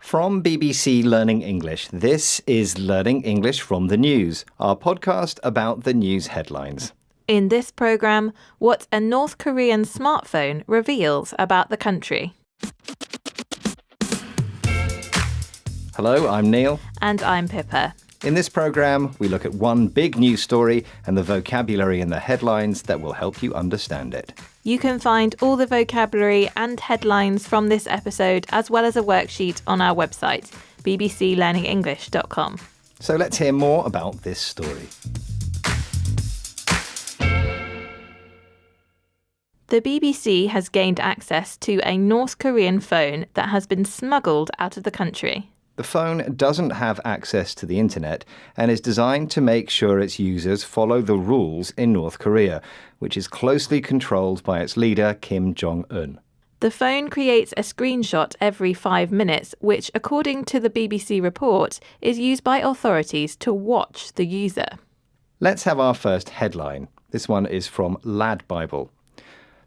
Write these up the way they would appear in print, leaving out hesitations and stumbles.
From BBC Learning English, this is Learning English from the News, our podcast about the news headlines. In this programme, what a North Korean smartphone reveals about the country. Hello, I'm Neil. And I'm Pippa. In this programme, we look at one big news story and the vocabulary in the headlines that will help you understand it. You can find all the vocabulary and headlines from this episode, as well as a worksheet on our website, bbclearningenglish.com. So let's hear more about this story. The BBC has gained access to a North Korean phone that has been smuggled out of the country. The phone doesn't have access to the internet and is designed to make sure its users follow the rules in North Korea, which is closely controlled by its leader, Kim Jong Un. The phone creates a screenshot every 5 minutes, which, according to the BBC report, is used by authorities to watch the user. Let's have our first headline. This one is from Lad Bible.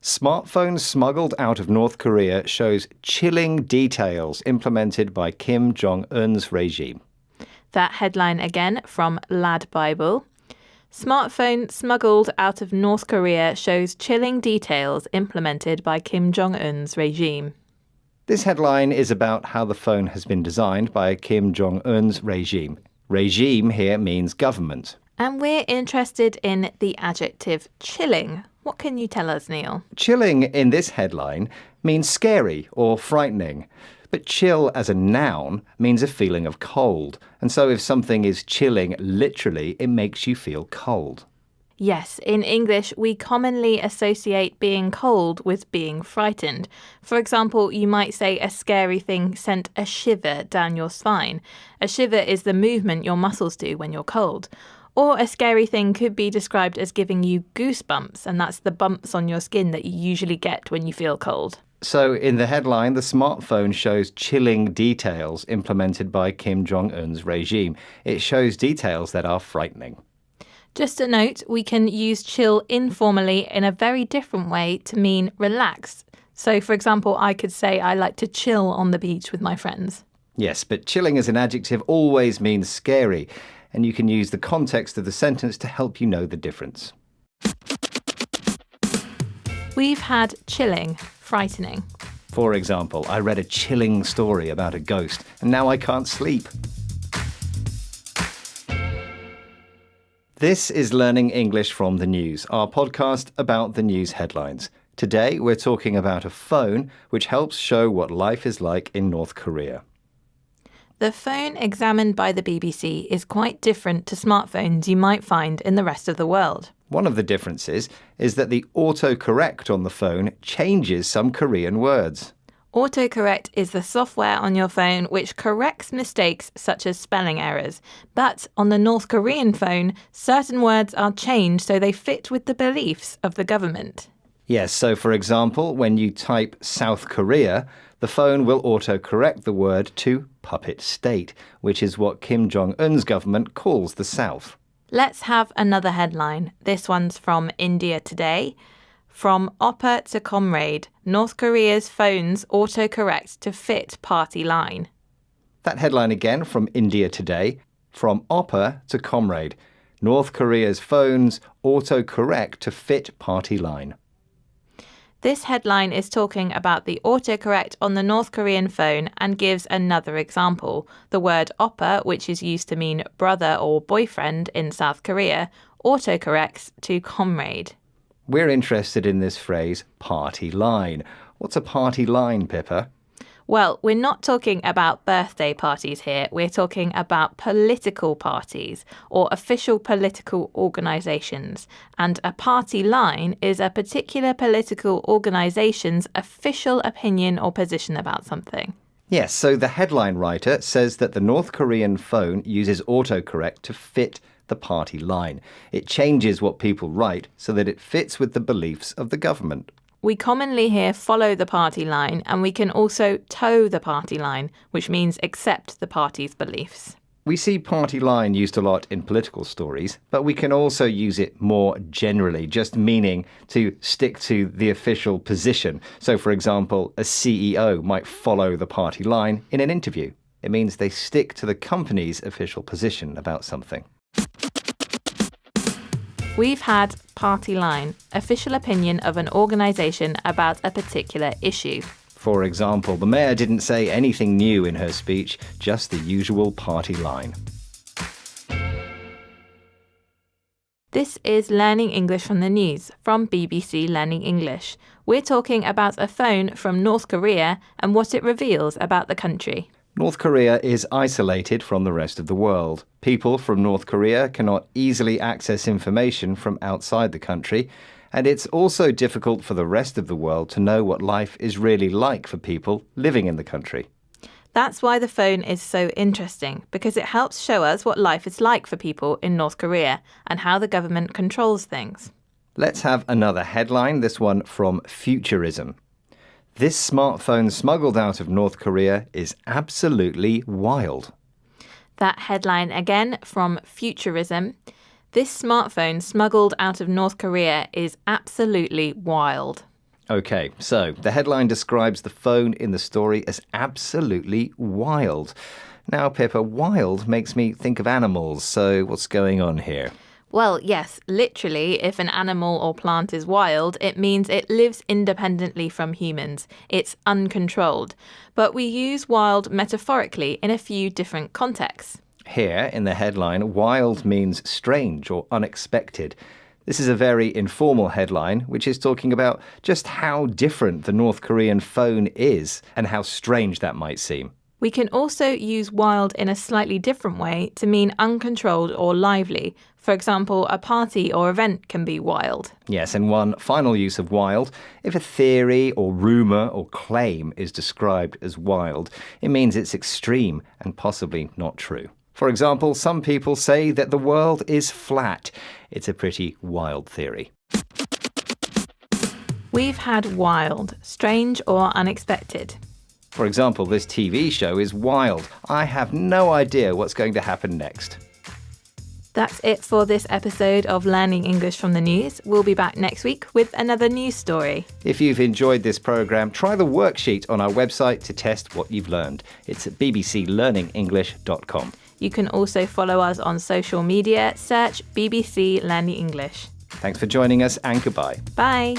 Smartphone smuggled out of North Korea shows chilling details implemented by Kim Jong Un's regime. That headline again from Lad Bible. Smartphone smuggled out of North Korea shows chilling details implemented by Kim Jong Un's regime. This headline is about how the phone has been designed by Kim Jong Un's regime. Regime here means government. And we're interested in the adjective chilling. What can you tell us, Neil? Chilling in this headline means scary or frightening. But chill as a noun means a feeling of cold. And so if something is chilling literally, it makes you feel cold. Yes, in English, we commonly associate being cold with being frightened. For example, you might say a scary thing sent a shiver down your spine. A shiver is the movement your muscles do when you're cold. Or a scary thing could be described as giving you goosebumps, and that's the bumps on your skin that you usually get when you feel cold. So in the headline, the smartphone shows chilling details implemented by Kim Jong Un's regime. It shows details that are frightening. Just a note, we can use chill informally in a very different way to mean relax. So, for example, I could say I like to chill on the beach with my friends. Yes, but chilling as an adjective always means scary. And you can use the context of the sentence to help you know the difference. We've had chilling, frightening. For example, I read a chilling story about a ghost, and now I can't sleep. This is Learning English from the News, our podcast about the news headlines. Today, we're talking about a phone which helps show what life is like in North Korea. The phone examined by the BBC is quite different to smartphones you might find in the rest of the world. One of the differences is that the autocorrect on the phone changes some Korean words. Autocorrect is the software on your phone which corrects mistakes such as spelling errors. But on the North Korean phone, certain words are changed so they fit with the beliefs of the government. Yes, so for example, when you type South Korea, the phone will autocorrect the word to puppet state, which is what Kim Jong Un's government calls the South. Let's have another headline. This one's from India Today. From oppa to comrade, North Korea's phones autocorrect to fit party line. That headline again from India Today. From oppa to comrade, North Korea's phones autocorrect to fit party line. This headline is talking about the autocorrect on the North Korean phone and gives another example. The word oppa, which is used to mean brother or boyfriend in South Korea, autocorrects to comrade. We're interested in this phrase, party line. What's a party line, Pippa? Well, we're not talking about birthday parties here. We're talking about political parties or official political organisations. And a party line is a particular political organisation's official opinion or position about something. Yes, so the headline writer says that the North Korean phone uses autocorrect to fit the party line. It changes what people write so that it fits with the beliefs of the government. We commonly hear follow the party line, and we can also toe the party line, which means accept the party's beliefs. We see party line used a lot in political stories, but we can also use it more generally, just meaning to stick to the official position. So, for example, a CEO might follow the party line in an interview. It means they stick to the company's official position about something. We've had party line, official opinion of an organisation about a particular issue. For example, the mayor didn't say anything new in her speech, just the usual party line. This is Learning English from the News from BBC Learning English. We're talking about a phone from North Korea and what it reveals about the country. North Korea is isolated from the rest of the world. People from North Korea cannot easily access information from outside the country, and it's also difficult for the rest of the world to know what life is really like for people living in the country. That's why the phone is so interesting, because it helps show us what life is like for people in North Korea and how the government controls things. Let's have another headline, this one from Futurism. This smartphone smuggled out of North Korea is absolutely wild. That headline again from Futurism. This smartphone smuggled out of North Korea is absolutely wild. Okay, so the headline describes the phone in the story as absolutely wild. Now, Pippa, wild makes me think of animals, so what's going on here? Well, yes, literally, if an animal or plant is wild, it means it lives independently from humans. It's uncontrolled. But we use wild metaphorically in a few different contexts. Here, in the headline, wild means strange or unexpected. This is a very informal headline, which is talking about just how different the North Korean phone is and how strange that might seem. We can also use wild in a slightly different way to mean uncontrolled or lively. For example, a party or event can be wild. Yes, and one final use of wild. If a theory or rumour or claim is described as wild, it means it's extreme and possibly not true. For example, some people say that the world is flat. It's a pretty wild theory. We've had wild, strange or unexpected. For example, this TV show is wild. I have no idea what's going to happen next. That's it for this episode of Learning English from the News. We'll be back next week with another news story. If you've enjoyed this programme, try the worksheet on our website to test what you've learned. It's at bbclearningenglish.com. You can also follow us on social media. Search BBC Learning English. Thanks for joining us and goodbye. Bye.